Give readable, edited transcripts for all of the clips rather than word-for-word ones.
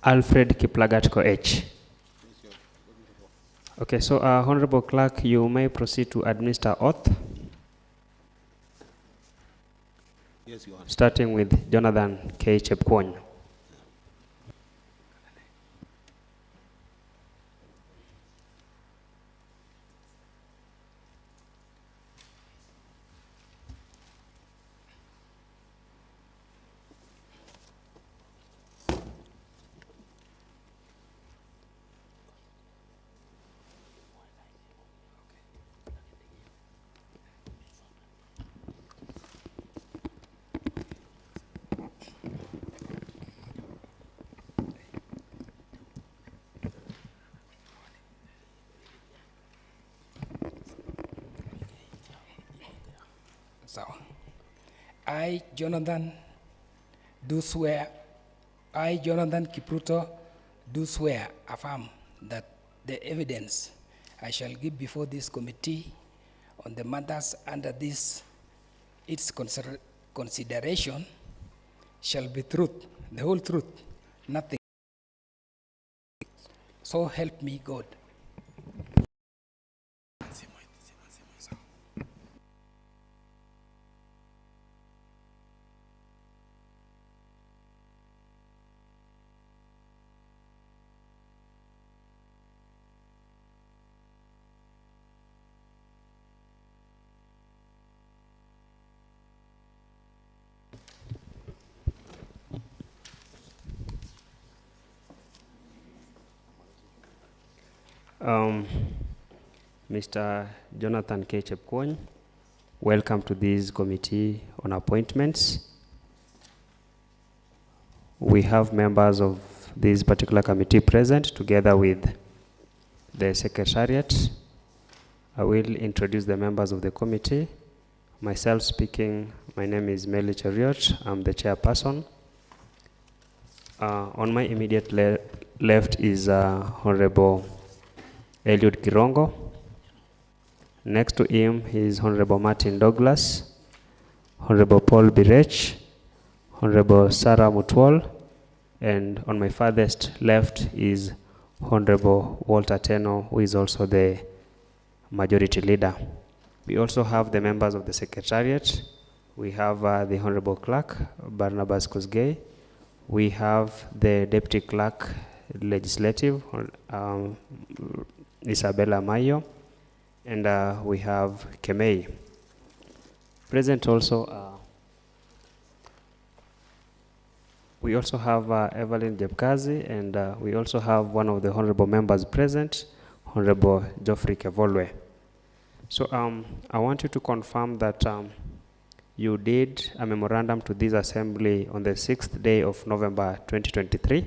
Alfred Kiplagat Koech. Okay, so Honorable Clerk, you may proceed to administer oath. Yes, Your Honor. Starting with Jonathan K. Chepkwony. So, I, Jonathan Kipruto, do swear, affirm that the evidence I shall give before this committee on the matters under its consideration shall be truth, the whole truth, nothing. So help me God. Mr. Jonathan K. Chepkwony, welcome to this committee on appointments. We have members of this particular committee present together with the Secretariat. I will introduce the members of the committee. Myself speaking, my name is Meli Cheriot, I'm the chairperson. On my immediate left is Honorable Eliud Kirongo. Next to him is Honorable Martin Douglas, Honorable Paul Birech, Honorable Sarah Mutwal, and on my farthest left is Honorable Walter Teno, who is also the majority leader. We also have the members of the Secretariat. We have the Honorable Clerk, Barnabas Kosgei. We have the Deputy Clerk Legislative, Isabella Mayo. And we have Kemei. Present also, we also have Evelyn Jepkazi, and we also have one of the honorable members present, Honorable Geoffrey Kevolwe. So I want you to confirm that you did a memorandum to this assembly on the 6th day of November 2023.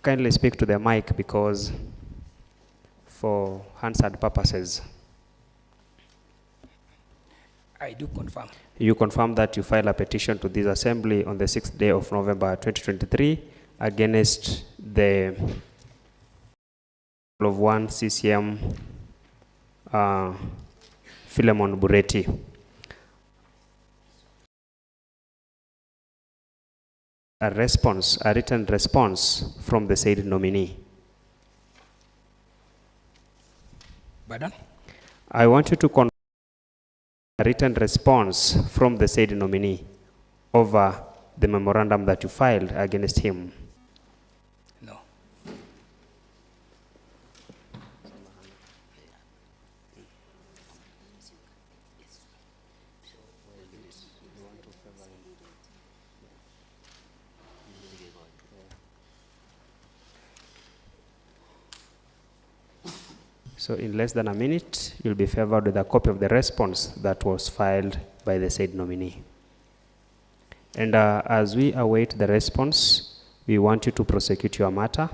Kindly speak to the mic because for Hansard purposes. I do confirm. You confirm that you filed a petition to this assembly on the 6th day of November 2023 against the of one CCM Philemon Bureti. A written response from the said nominee. Pardon? I want you to confirm a written response from the said nominee over the memorandum that you filed against him. No. So in less than a minute, you'll be favored with a copy of the response that was filed by the said nominee. And as we await the response, we want you to prosecute your matter,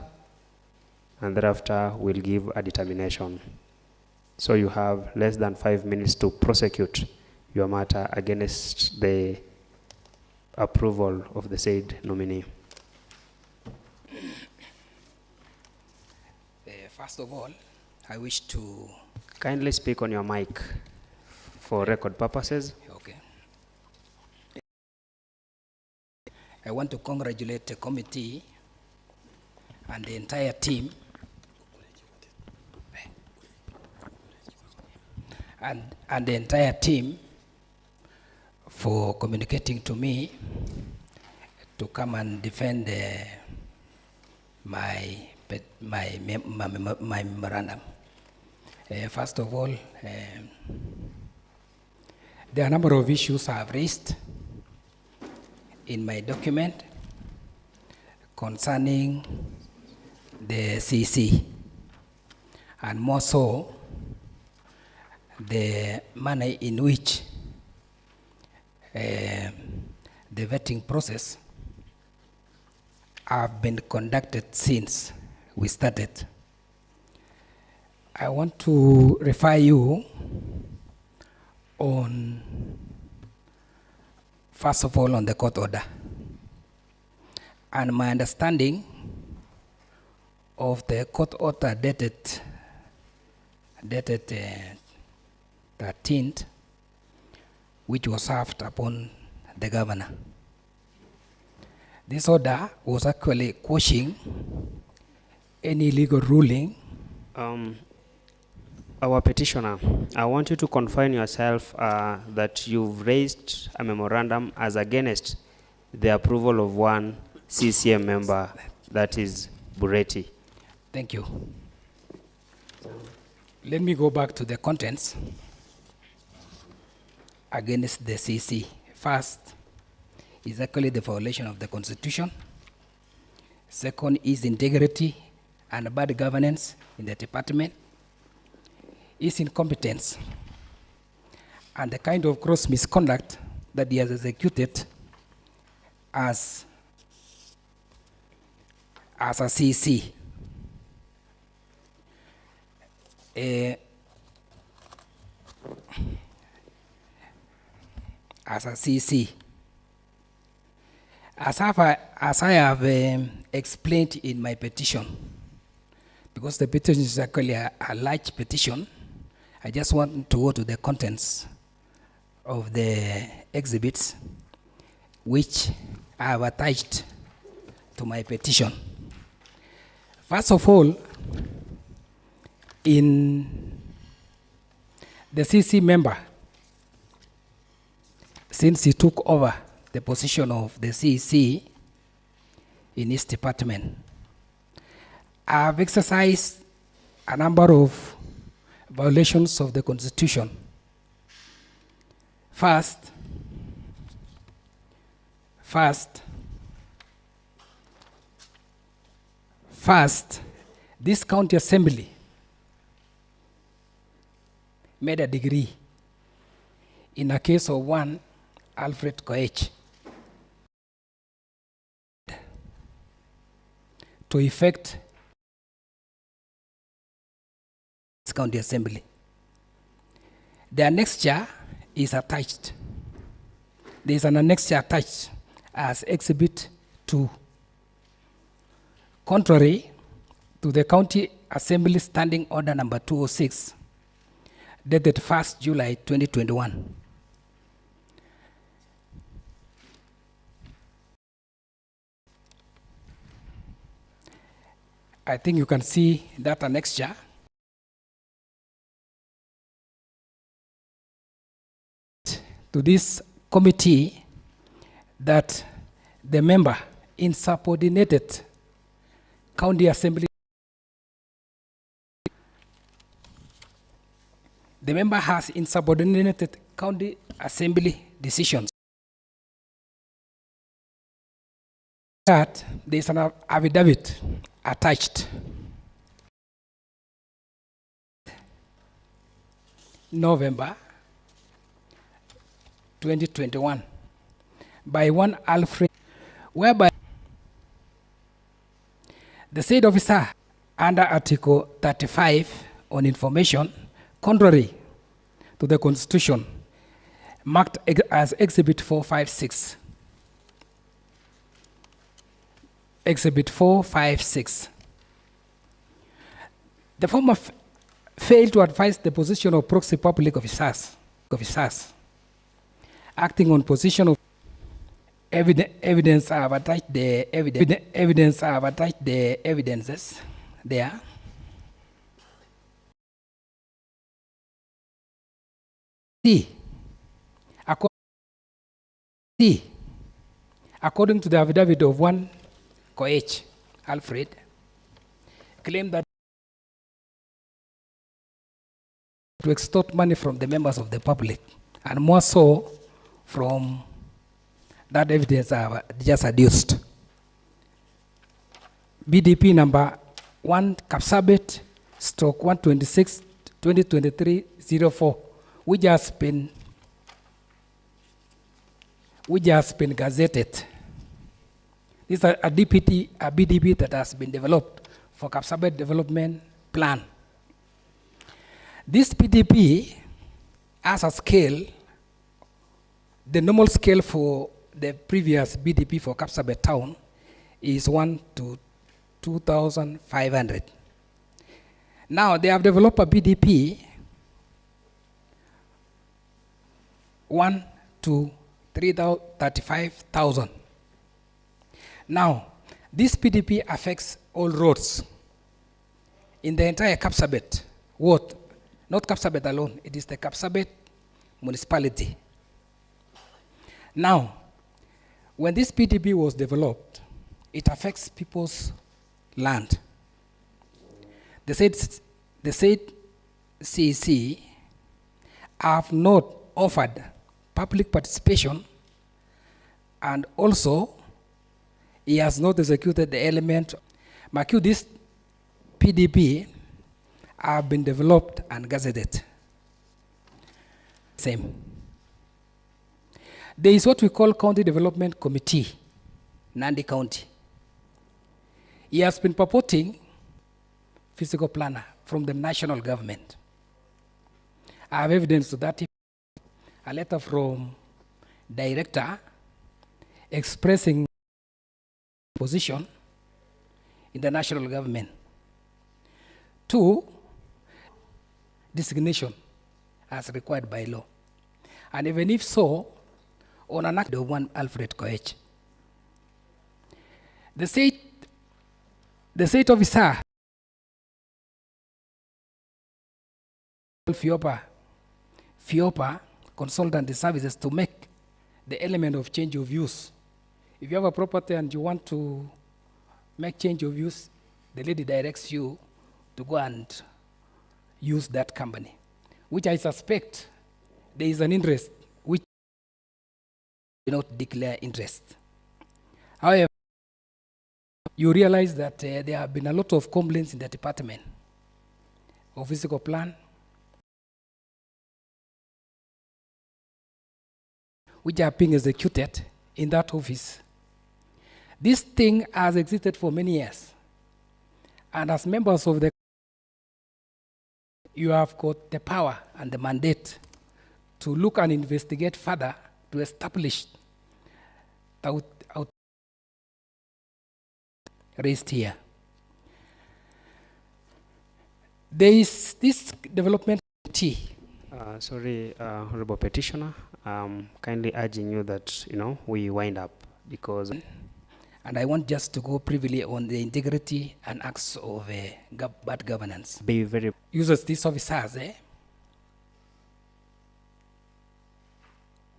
and thereafter we'll give a determination. So you have less than 5 minutes to prosecute your matter against the approval of the said nominee. First of all, I wish to... Kindly speak on your mic for record purposes. I want to congratulate the committee and the entire team and the entire team for communicating to me to come and defend my memorandum. First of all, there are a number of issues I have raised in my document concerning the CC, and more so the manner in which the vetting process have been conducted since we started. I want to refer you on, first of all, on the court order. And my understanding of the court order dated 13th, which was served upon the governor. This order was actually quashing any legal ruling. Our petitioner, I want you to confine yourself that you've raised a memorandum as against the approval of one CCM member, that is Bureti. Thank you. Let me go back to the contents against the CC. First is actually the violation of the Constitution. Second is integrity and bad governance in the department. Is incompetence and the kind of gross misconduct that he has executed as a CC. As a CC. As I have explained in my petition, because the petition is actually a large petition, I just want to go to the contents of the exhibits which I have attached to my petition. First of all, in the CC member, since he took over the position of the CC in his department, I have exercised a number of violations of the Constitution. First, this county assembly made a degree in a case of one Alfred Koech to effect County Assembly. The annexure is attached. There is an annexure attached as Exhibit 2. Contrary to the County Assembly Standing Order number 206, dated 1st July 2021. I think you can see that annexure. To this committee that the member insubordinated county assembly. The member has insubordinated county assembly decisions. That there is an affidavit attached. November 2021 by one Alfred, whereby the said officer under Article 35 on information contrary to the Constitution marked as Exhibit 456. Exhibit 456. The former failed to advise the position of proxy public officers acting on position of evidence I have attached the evidence I have attached the evidences there. C. According to the affidavit of one Koech Alfred, claimed that to extort money from the members of the public, and more so from that evidence I have just adduced. BDP number 1 Kapsabet stroke 126 2023-04, which has been gazetted. This is a BDP that has been developed for Kapsabet development plan. This BDP has a scale, the normal scale for the previous BDP for Kapsabet town is 1 to 2,500. Now they have developed a BDP 1 to 35,000. Now, this PDP affects all roads in the entire Kapsabet ward, not Kapsabet alone, it is the Kapsabet municipality. Now, when this PDP was developed, it affects people's land. The said CEC have not offered public participation, and also he has not executed the element. Mark, this PDP have been developed and gazetted. Same. There is what we call County Development Committee, Nandi County. He has been purporting physical planner from the national government. I have evidence to that. A letter from director expressing position in the national government. 2, designation as required by law. And even if so, on an act of one Alfred Koech. The state officer FIOPA consultant services to make the element of change of use. If you have a property and you want to make change of use, the lady directs you to go and use that company, which I suspect there is an interest which do not declare interest. However, you realize that there have been a lot of complaints in the department of physical plan, which are being executed in that office. This thing has existed for many years. And as members of the, you have got the power and the mandate to look and investigate further to establish out raised here. There is this development committee. Sorry, Honorable Petitioner, kindly urging you that, we wind up because... And I want just to go briefly on the integrity and acts of bad governance. Be very... Uses these officers,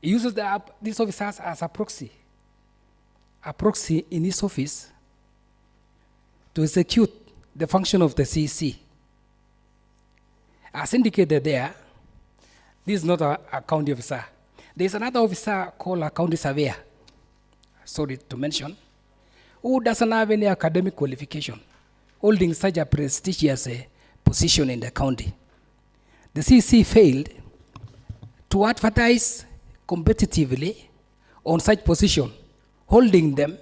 He uses these officers as a proxy in his office to execute the function of the CEC. As indicated there, this is not a county officer. There is another officer called a county surveyor, sorry to mention, who doesn't have any academic qualification, holding such a prestigious position in the county. The CEC failed to advertise competitively on such position, holding them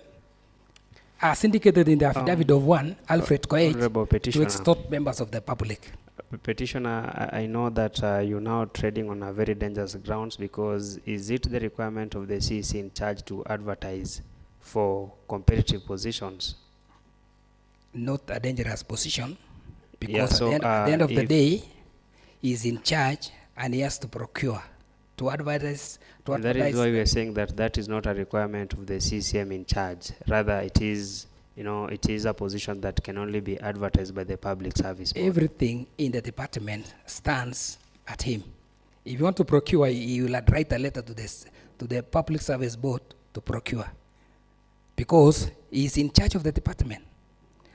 as indicated in the affidavit of one Alfred Koech to extort members of the public. Petitioner, I know that you're now trading on a very dangerous grounds, because is it the requirement of the CEC in charge to advertise for competitive positions? Not a dangerous position, because Yeah, so, at the end of the day, he's in charge and he has to procure to advertise. And that is why we are saying that that is not a requirement of the CCM in charge. Rather, it is, it is a position that can only be advertised by the Public Service Board. Everything in the department stands at him. If you want to procure, he will write a letter to the Public Service Board to procure, because he is in charge of the department.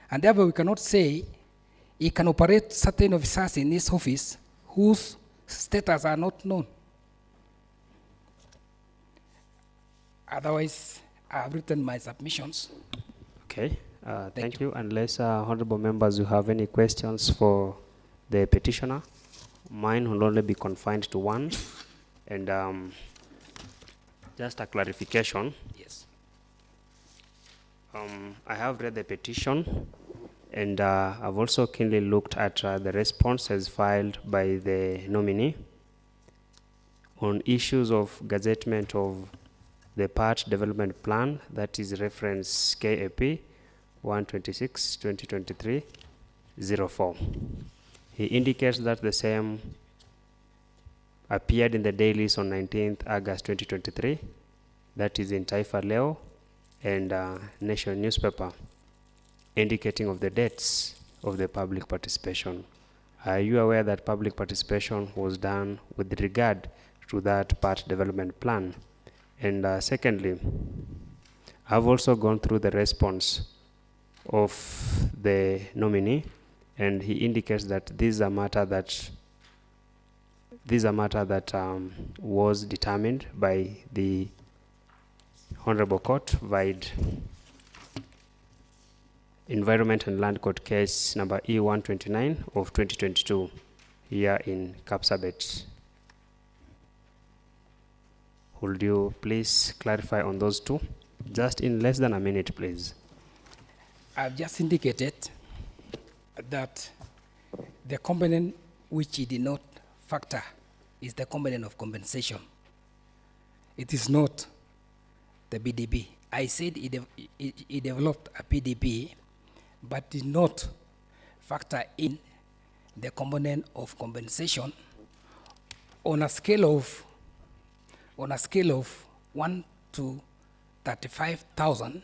And therefore, we cannot say he can operate certain officers in his office whose status are not known. Otherwise, I have written my submissions. Okay, thank you. Unless honorable members, you have any questions for the petitioner, mine will only be confined to one. And just a clarification. Yes. I have read the petition, and I've also keenly looked at the responses filed by the nominee on issues of gazettement of the part development plan, that is reference KAP 126/2023-04. He indicates that the same appeared in the dailies on 19th August 2023, that is in Taifa Leo and Nation newspaper, indicating of the dates of the public participation. Are you aware that public participation was done with regard to that part development plan? And secondly, I've also gone through the response of the nominee, and he indicates that this is a matter that was determined by the Honorable Court vide Environment and Land Court case number E129 of 2022 here in Kapsabet. Would you please clarify on those two? Just in less than a minute, please. I've just indicated that the component which he did not factor is the component of compensation. It is not the BDP. I said he developed a PDP, but did not factor in the component of compensation on a scale of 1 to 35,000,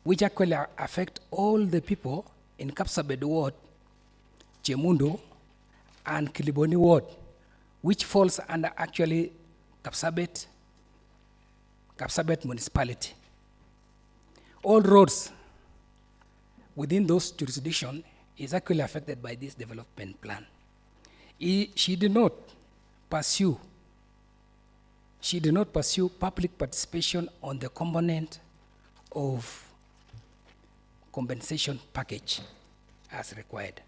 which actually affect all the people in Kapsabet ward, Chemundo, and Kiliboni ward, which falls under actually Kapsabet municipality. All roads within those jurisdictions is actually affected by this development plan. She did not pursue public participation on the component of compensation package as required.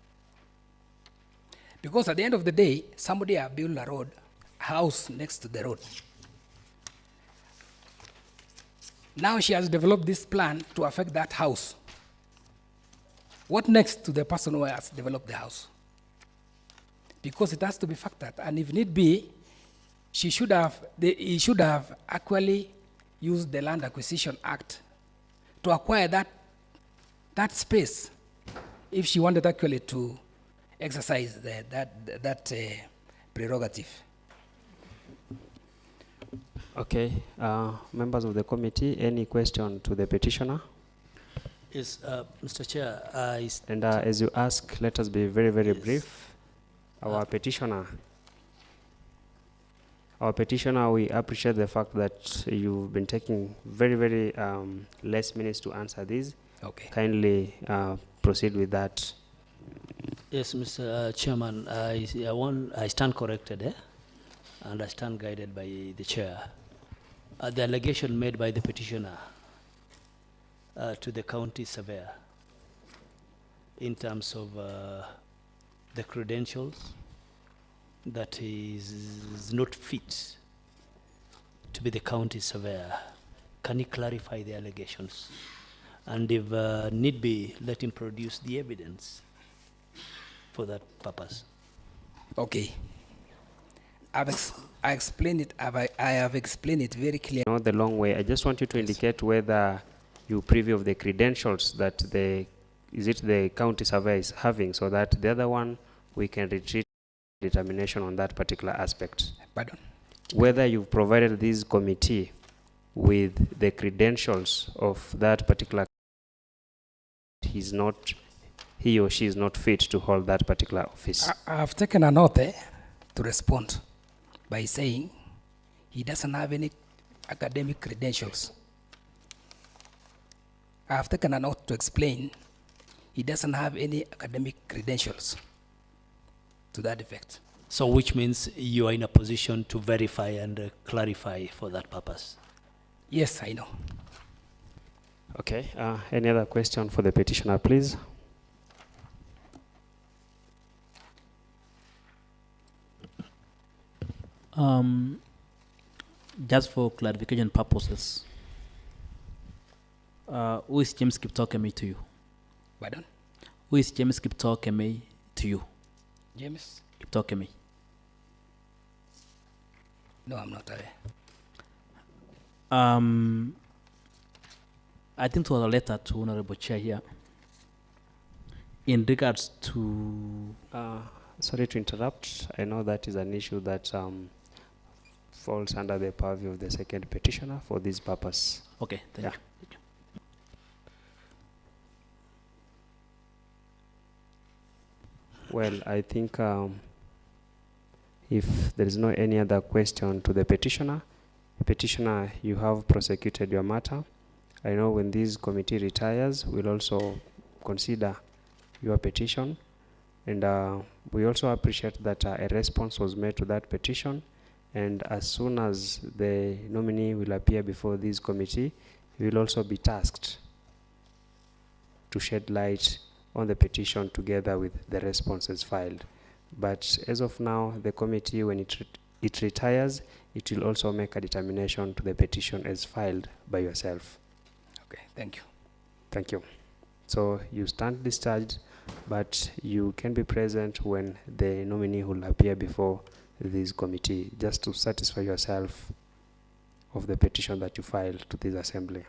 Because at the end of the day, somebody have built a house next to the road. Now she has developed this plan to affect that house. What next to the person who has developed the house? Because it has to be factored, and if need be, he should have actually used the Land Acquisition Act to acquire that space if she wanted actually to exercise that prerogative. Okay, members of the committee, any question to the petitioner? Yes, Mr. Chair, And as you ask, let us be very, very brief. Our petitioner, we appreciate the fact that you've been taking very, very less minutes to answer these. Okay. Kindly proceed with that. yes, Mr. Chairman, I stand corrected, and I stand guided by the chair. The allegation made by the petitioner to the county surveyor in terms of the credentials that he is not fit to be the county surveyor. Can you clarify the allegations? And if need be, let him produce the evidence for that purpose. Okay. I have explained it very clearly. Not the long way. I just want you to indicate whether you preview of the credentials that the county surveyor is having, so that the other one we can retreat determination on that particular aspect. Pardon? whether you've provided this committee with the credentials of that particular, he or she is not fit to hold that particular office. I have taken an oath to respond by saying he doesn't have any academic credentials. I have taken an oath to explain he doesn't have any academic credentials to that effect. So which means you are in a position to verify and clarify for that purpose? Yes, I know. Okay, any other question for the petitioner, please? Just for clarification purposes, who is James Kiptokeme to you? Pardon? Who is James Kiptokeme to you? James? Kiptokeme. No, I'm not aware. I think it was a letter to Honorable Chair here in regards to... Sorry to interrupt. I know that is an issue that falls under the purview of the second petitioner for this purpose. Okay, thank Yeah. you. Well, I think if there is no any other question to the petitioner, you have prosecuted your matter. I know when this committee retires, we'll also consider your petition. And we also appreciate that a response was made to that petition. And as soon as the nominee will appear before this committee, he will also be tasked to shed light on the petition together with the responses filed. But as of now, the committee, when it retires, it will also make a determination to the petition as filed by yourself. Okay, thank you. Thank you. So you stand discharged, but you can be present when the nominee will appear before this committee, just to satisfy yourself of the petition that you filed to this assembly.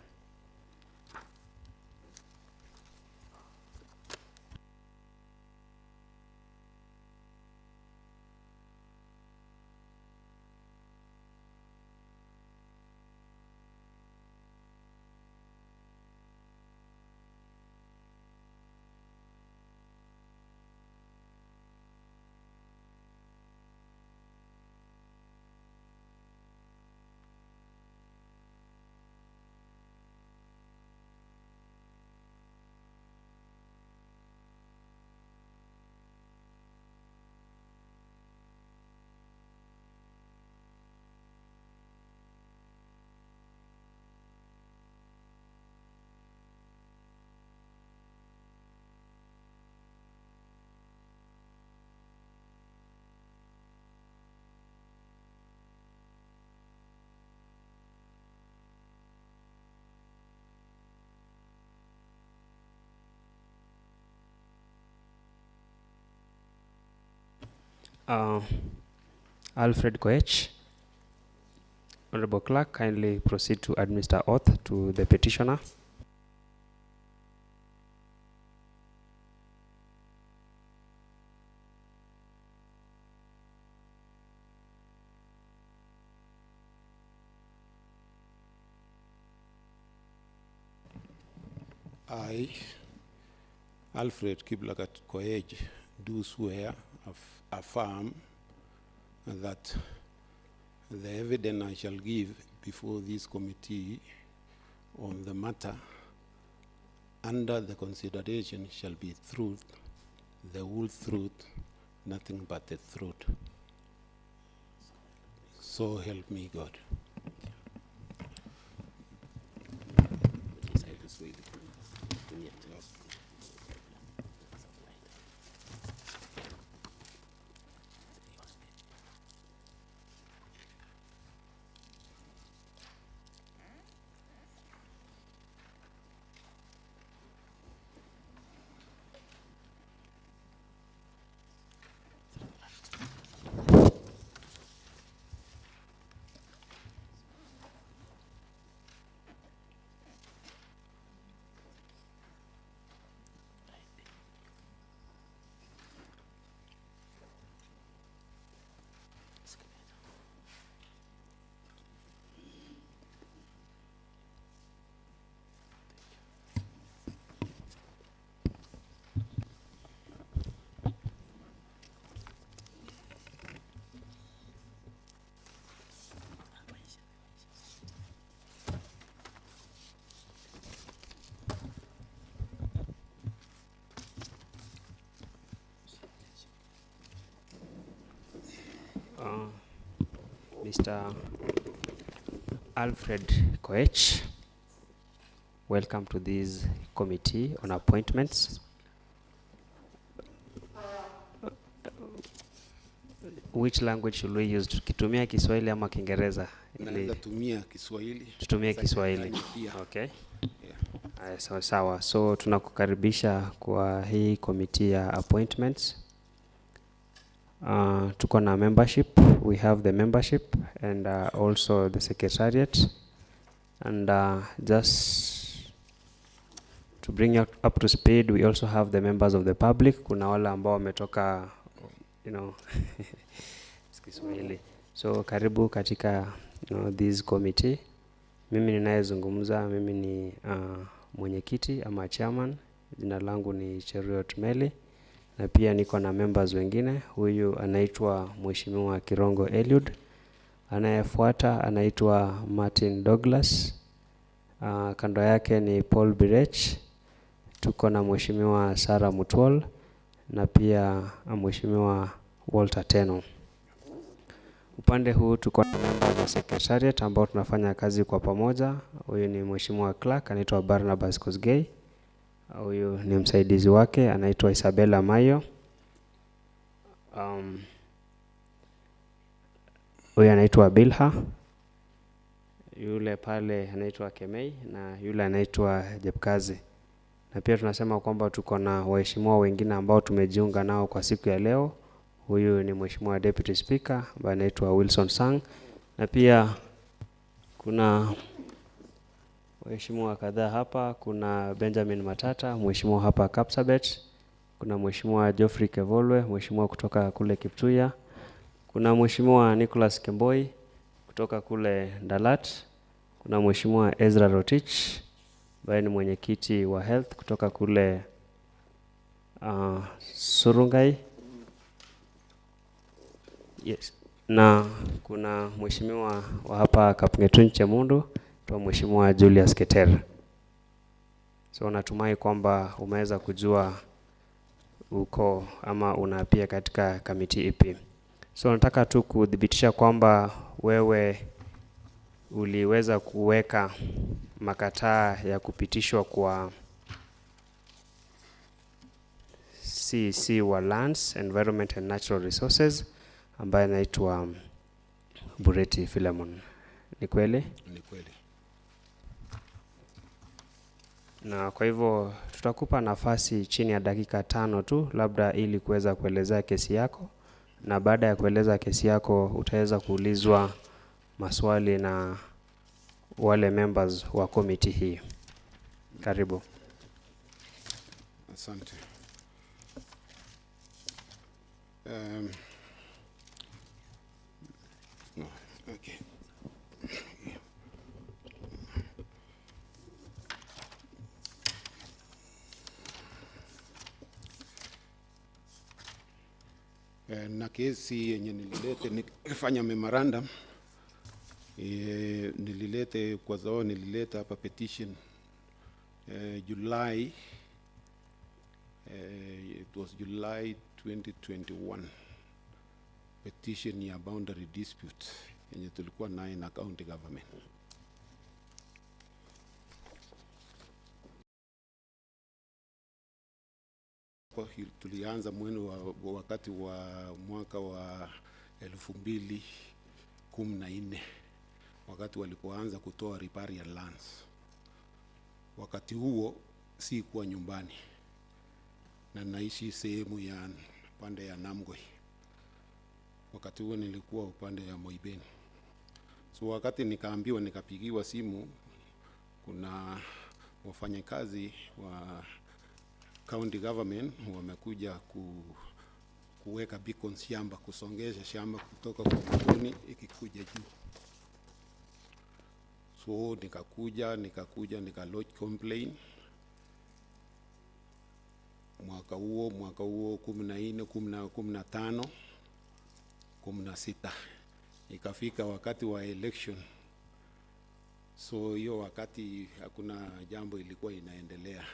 Alfred Koech. Honorable Clerk, kindly proceed to administer oath to the petitioner. I, Alfred Kiblagat Koech, do swear, affirm that the evidence I shall give before this committee on the matter under the consideration shall be truth, the whole truth, nothing but the truth. So help me God. Mr. Alfred Koech. Welcome to this committee on appointments. Which language should we use? Tukitumia Kiswahili ama Kiingereza? Naweza tumia Kiswahili. Tutumie Kiswahili. Okay. Yeah. Sawa. So tunakukaribisha kwa hii committee ya appointments. Tuko na membership. We have the membership and also the secretariat. And just to bring you up to speed, we also have the members of the public. Kuna wale ambao wametoka, Kiswahili. So karibu katika this committee. Mimi ninayezungumza, mimi ni mwenyekiti ama chairman. Jina langu ni Cheruiyot Meli. Na pia niko na members wengine. Huyu anaitwa Mheshimiwa Kirongo Eliud. Anayefuata anaitwa Martin Douglas. Kando yake ni Paul Birech. Tuko na Mheshimiwa Sarah Mutwol na pia Mheshimiwa Walter Teno. Upande huu tuko na members wa secretariat ambao tunafanya kazi kwa pamoja. Huyu ni Mheshimiwa Clerk anaitwa Barnabas Kosgei. Huyu ni msaidizi wake anaitwa Isabella Mayo. Huyu anaitwa Bilha. Yule pale anaitwa Kemei na yule anaitwa Jepkazi. Na pia tunasema kwamba tuko na waheshimiwa wengine ambao tumejiunga nao kwa siku ya leo. Huyu ni Mheshimiwa Deputy Speaker ambaye anaitwa Wilson Sang. Na pia kuna waheshimiwa kadhaa hapa. Kuna Benjamin Matata, mheshimiwa hapa Kapsabet. Kuna Mheshimiwa Geoffrey Kevolwe, mheshimiwa kutoka kule Kiptuya. Kuna Mheshimiwa Nicholas Kemboi kutoka kule Dalat. Kuna Mheshimiwa Ezra Rotich ambaye ni mwenyekiti wa health kutoka kule Surungai. Yes. Na kuna mheshimiwa wa hapa Kapngetun Chemundu, to Mheshimiwa Julius Keter. So natumai kwamba umeweza kujua uko ama unapia katika kamiti ipi. So nataka tu kudhibitisha kwamba wewe uliweza kuweka makataa ya kupitishwa kwa CEC wa Lands, Environment and Natural Resources ambaye anaitwa Bureti Philemon. Ni kweli? Ni kweli. Na kwa hivyo tutakupa nafasi chini ya dakika 5 tu labda ili kuweza kuelezea kesi yako, na baada ya kueleza kesi yako utaweza kuulizwa maswali na wale members wa committee hii. Karibu. Asante. Okay. Na kesi yenye nililete nifanya memorandum nililete kwa sababu nililete hapa petition July it was July 2021 petition ya boundary dispute yenye tulikuwa nayo na county government. Tulianza mwendo wakati wa mwaka wa 2014 wakati walipoanza kutoa riparial lands. Wakati huo si kuwa nyumbani na naishi sehemu ya pande ya Namgoi. Wakati huo nilikuwa upande ya Moibeni. So wakati nikaambiwa, nikapigiwa simu, kuna wafanyakazi wa county government wamekuja kuweka beacons shamba, kusongesha shamba kutoka kwa mtoni ikikuja juu. So nikakuja nika lodge complaint. Mwaka huo 14, 15, 16 ikafika wakati wa election. So hiyo wakati hakuna jambo ilikuwa inaendelea.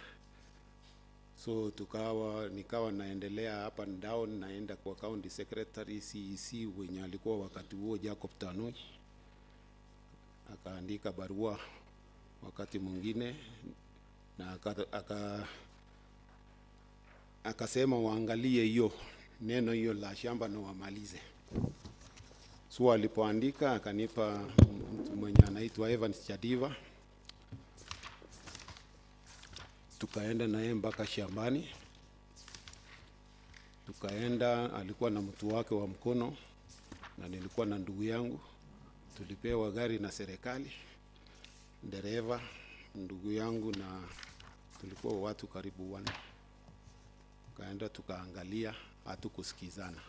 So nikawa naendelea up and down, naenda kwa county secretary CEC wenye alikuwa wakati huo Jacob Tanui, akaandika barua wakati mwingine na akasema waangalie hiyo neno hiyo la shamba na wamalize. So alipoandika akanipa mtu mwenye anaitwa Evans Chadiva, tukaenda naye mpaka shambani. Tukaenda, alikuwa na mtu wake wa mkono na nilikuwa na ndugu yangu. Tulipewa gari na serikali, dereva, ndugu yangu na tulikuwa watu karibu 1. Tukaenda tukaangalia, hatukusikizana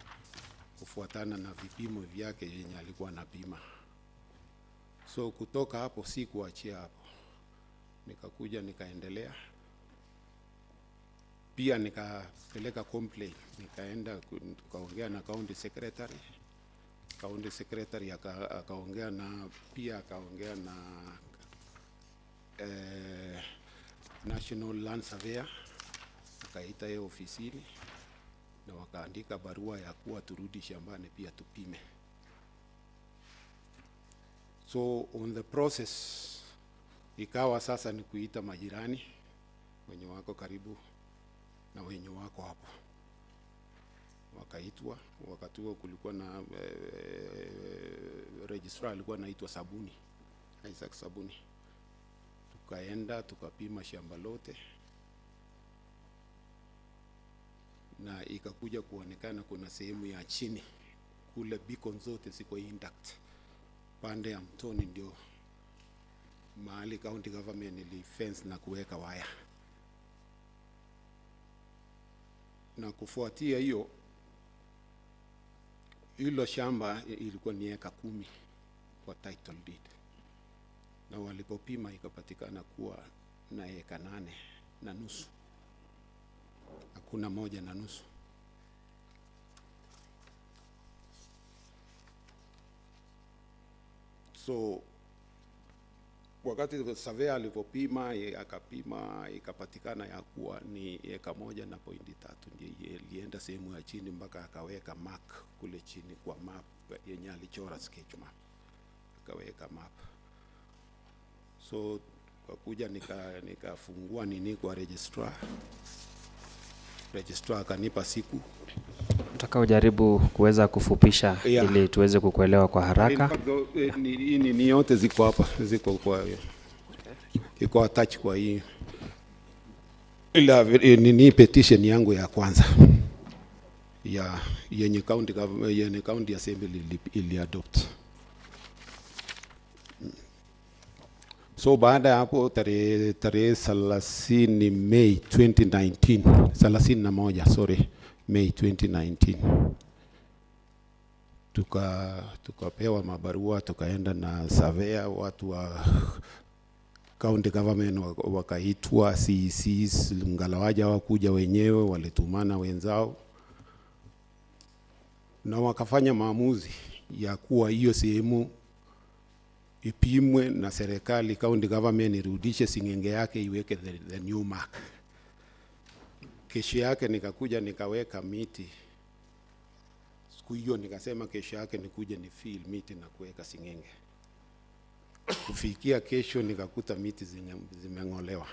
kufuatana na vipimo vyake yenye alikuwa anapima. So kutoka hapo sikuachia hapo, nikakuja nikaendelea. Pia nikapeleka complaint, nikaenda tukaongea na county secretary. County secretary akaongea na pia akaongea na National Land Surveyor, akaita yeye ofisini na wakaandika barua ya kuwa turudi shambani pia tupime. So on the process ikawa sasa ni kuita majirani wenye wako karibu na wenye wako hapo. Wakaitwa, wakati huo kulikuwa na registrar alikuwa anaitwa Sabuni, Isaac Sabuni. Tukaenda tukapima shamba lote na ikakuja kuonekana kuna sehemu ya chini kule beacon zote ziko intact. Pande ya mtoni ndio mahali county government ili fence na kuweka waya. Na kufuatia hiyo, hilo shamba ilikuwa ni eka 10 kwa title deed. Na walipopima ikapatikana kuwa na eka 8.5. Hakuna 1.5. So wakati surveyor alipopima akapima ikapatikana ya kuwa ni eka 1.3, ndio ilienda sehemu ya chini mpaka akaweka mark kule chini kwa map yenye alichora sketch map, akaweka map. So kwa kuja nikafungua nini kwa registrar akanipa siku. Nataka ujaribu kuweza kufupisha ili tuweze kukuelewa kwa haraka. Ni yote ziko hapa, ziko kwa iko attach kwa hii ila ni petition yangu ya kwanza ya yenye county assembly ili adopt. So baada ya hapo tarehe 30 Mei 2019, 31 Mei 2019 tukapewa mabarua, tukaenda na surveyor, watu wa county government wakaitwa, CECs ngalawaja wakuja wenyewe, walitumana wenzao na wakafanya maamuzi ya kuwa hiyo sehemu ipimwe na serikali, county government irudishe singenge yake iweke the new mark. Kesho yake nikakuja nikaweka miti. Siku hiyo nikasema kesho yake nikuje ni fill miti na kuweka singenge. Kufikia kesho nikakuta miti zimeng'olewa.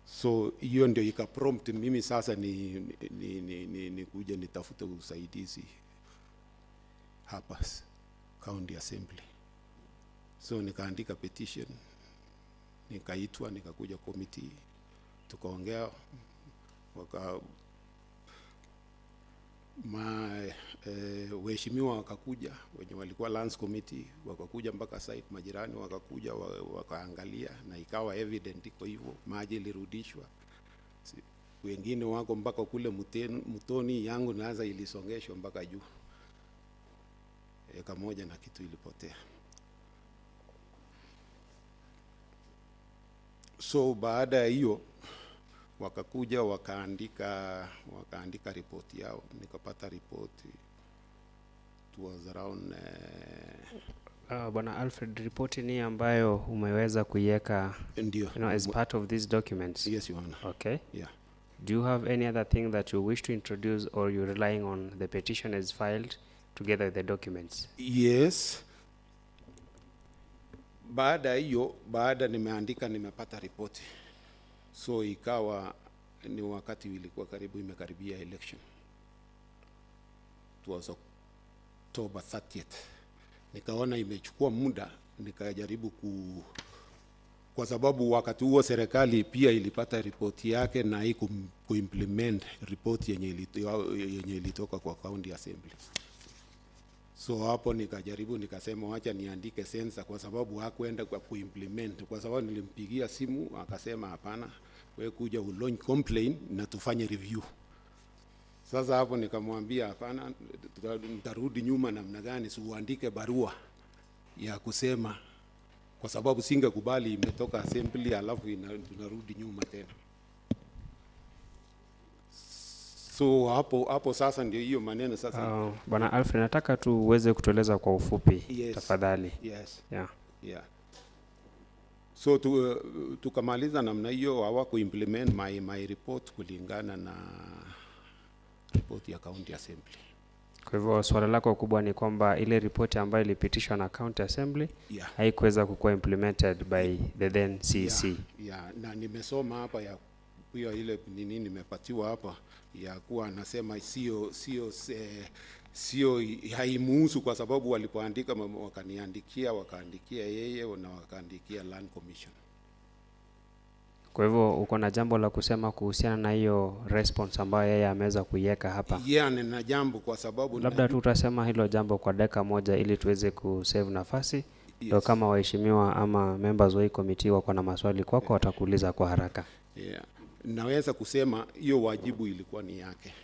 So hiyo ndio ikaprompt mimi sasa ni kuja nitafute usaidizi hapa county assembly. So nikaandika petition, nikaitwa, nikakuja committee, tukaongea, waheshimiwa wakakuja, wenye walikuwa lands committee wakakuja mpaka site, majirani wakakuja wakaangalia na ikawa evident iko hivyo, maji ilirudishwa. Wengine wako mpaka kule mtoni, yangu naanza ilisongeshwa mpaka juu. Eka 1 na kitu ilipotea. So baada ya hiyo wakakuja wakaandika ripoti yao, nikapata ripoti. It was around Bwana Alfred, ripoti ni ambayo umeweza kuiweka as part of these documents? Yes, Your Honor. Okay. Yeah. Do you have any other thing that you wish to introduce, or you're relying on the petition as filed together with the documents? Yes. Baada hiyo, baada nimeandika, nimepata ripoti. So ikawa ni wakati ilikuwa karibu imekaribia election. It was October 30th. Nikaona imechukua muda, nikajaribu kwa sababu wakati huo serikali pia ilipata ripoti yake na kuimplement ripoti yenye ilitoka kwa county assembly. So hapo nikajaribu, nikasema wacha niandike sensa, kwa sababu hakuenda kwa kuimplement. Kwa sababu nilimpigia simu akasema hapana, wewe kuja launch complaint na tufanye review. Sasa hapo nikamwambia hapana, nitarudi nyuma namna gani, si uandike barua ya kusema, kwa sababu singekubali imetoka assembly alafu tunarudi nyuma tena. So hapo sasa ndio hiyo maneno sasa. Bwana Alfred, nataka tu uweze kutueleza kwa ufupi, Yes. tafadhali. Yes. Yeah. So tukamaliza namna hiyo, hawaku implement my report kulingana na report ya county assembly. Kwa hivyo swala lako kubwa ni kwamba ile ripoti ambayo ilipitishwa na county assembly haikuweza kuwa implemented by the then CEC. Na nimesoma hapa ya hiyo ile nini nimepatiwa hapa ya kuwa anasema sio haimuhusu, kwa sababu walipoandika wakaandikia yeye na wakaandikia Land Commission. Kwa hivyo uko na jambo la kusema kuhusiana na hiyo response ambayo yeye ameweza kuiweka hapa? Nina jambo, kwa sababu labda tu utasema hilo jambo kwa dakika moja ili tuweze kusave nafasi. Ndio kama waheshimiwa ama members wa hii committee wako na maswali kwako, watakuuliza kwa haraka. Naweza kusema hiyo wajibu ilikuwa ni yake,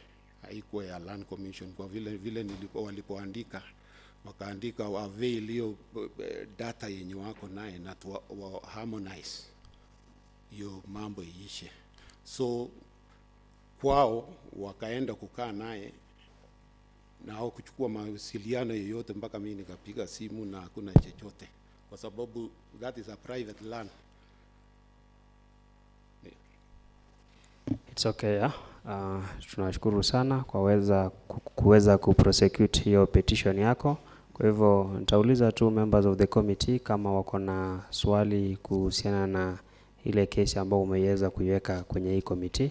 haikuwa ya Land Commission, kwa vile walipoandika wakaandika avail hiyo data yenye wako naye na harmonize hiyo mambo iishe. So kwao wakaenda kukaa naye na hao kuchukua mawasiliano yoyote, mpaka mimi nikapiga simu na hakuna chochote, kwa sababu that is a private land. It's okay. Tunashukuru sana kwa kuweza kuprosecute hiyo petition yako. Kwa hivyo nitauliza tu members of the committee kama wako na swali kuhusiana na ile kesi ambayo umeweza kuiweka kwenye hii committee.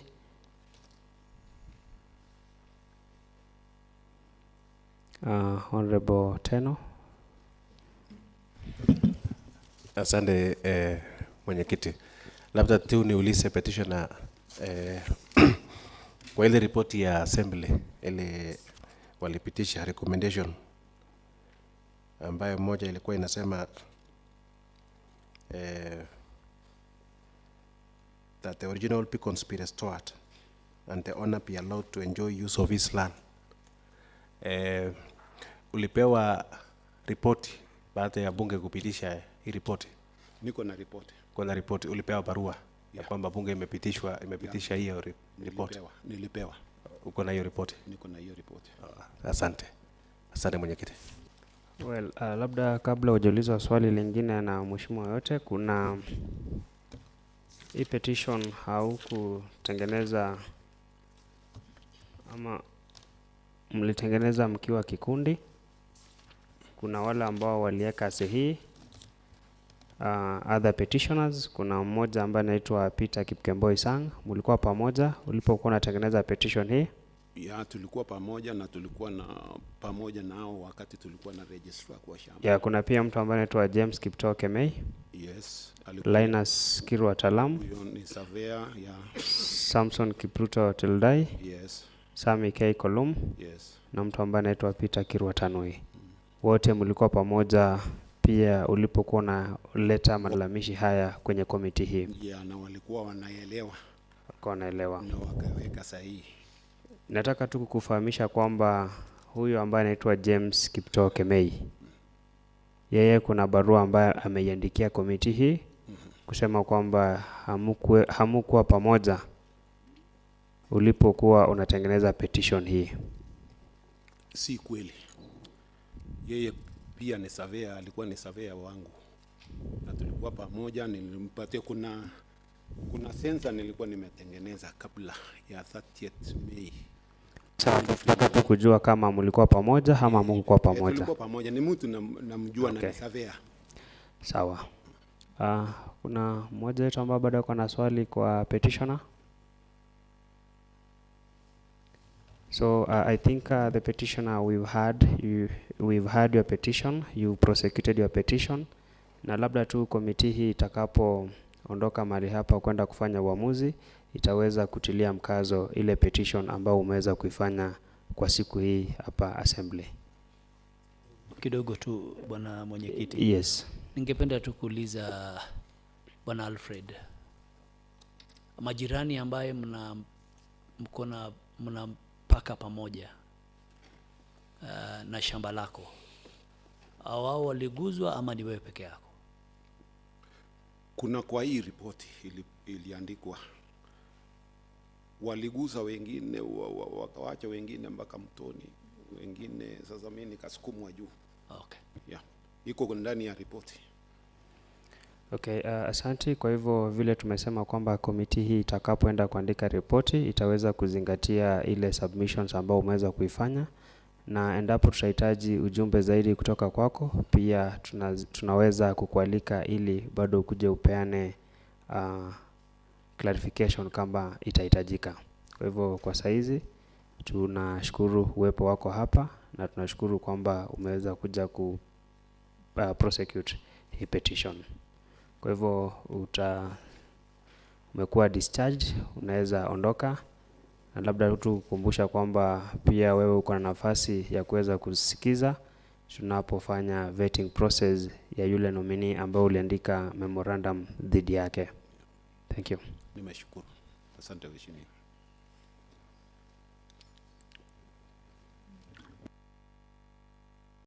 Honorable Teno. Asante mwenyekiti. Labda tu niulize petitioner kwa ile ripoti ya assembly ile walipitisha recommendation ambayo moja ilikuwa inasema that the original Pecon's be restored and the owner be allowed to enjoy use of his land. Ulipewa ripoti baada ya bunge kupitisha hii ripoti? Niko na ripoti. Kuna ripoti, ulipewa barua ya kwamba bunge imepitisha hiyo ripoti? Nilipewa. Uko na hiyo ripoti? Niko na hiyo ripoti. Asante mwenyekiti. Well, labda kabla hujaulizwa swali lingine na mheshimiwa yote, kuna hii petition haukutengeneza ama mlitengeneza mkiwa kikundi? Kuna wale ambao waliweka sahihi, other petitioners. Kuna mmoja ambaye anaitwa Peter Kipkemboi Sang. Mlikuwa pamoja ulipokuwa unatengeneza petition hii? Tulikuwa pamoja na tulikuwa pamoja nao wakati tulikuwa na registrar kwa shamba. Kuna pia mtu ambaye anaitwa James Kiptoo Kemei. Yes. Linus Kirwa Talam. Huyo ni surveyor. Samson Kipruto Tildai. Yes. Sami K. Kolum. Yes. Na mtu ambaye anaitwa Peter Kirwa Tanui. Wote mlikuwa pamoja pia ulipokuwa na leta malalamishi haya kwenye komiti hii? Na walikuwa wanaelewa. Na wakaweka sahihi. Nataka tu kukufahamisha kwamba huyu ambaye anaitwa James Kiptoo Kemei, yeye kuna barua ambaye ameiandikia komiti hii kusema kwamba hamukuwa pamoja ulipokuwa unatengeneza petition hii. Si kweli. Yeye pia ni surveyor, alikuwa ni surveyor wangu. Na tulikuwa pamoja, nilimpatia Kuna sensa nilikuwa nimetengeneza kabla ya 30th May. Sawa, tunataka tu kujua kama mlikuwa pamoja ama mlikuwa pamoja. Tulikuwa pamoja, ni mtu namjua Okay. na ni surveyor. Sawa. Kuna mmoja wetu ambaye bado ako na swali kwa petitioner. So I think the petitioner we've had your petition, you prosecuted your petition, na labda tu komiti hii itakapoondoka mahali hapa kwenda kufanya uamuzi itaweza kutilia mkazo ile petition ambao umeweza kuifanya kwa siku hii hapa assembly. Kidogo tu bwana mwenyekiti. Yes. Ningependa tu kuuliza bwana Alfred, majirani ambaye mnapaka pamoja na shamba lako, wao waliguzwa ama ni wewe peke yako? Kuna kwa hii ripoti iliandikwa waliguza wengine, wakawacha wengine mpaka mtoni, wengine sasa mimi nikasukumwa juu. Okay. Yeah. Iko ndani ya ripoti. Okay, asante. Kwa hivyo vile tumesema kwamba komiti hii itakapoenda kuandika ripoti itaweza kuzingatia ile submissions ambao umeweza kuifanya, na endapo tutahitaji ujumbe zaidi kutoka kwako pia tunaweza kukualika ili bado ukuje upeane clarification kama itahitajika. Kwa hivyo kwa saizi tunashukuru uwepo wako hapa na tunashukuru kwamba umeweza kuja ku prosecute hii petition. Kwa hivyo umekuwa discharged, unaweza ondoka, na labda tu kukumbusha kwamba pia wewe uko na nafasi ya kuweza kusikiza tunapofanya vetting process ya yule nominee ambao uliandika memorandum dhidi yake. Thank you. Nimeshukuru. Asante mheshimiwa.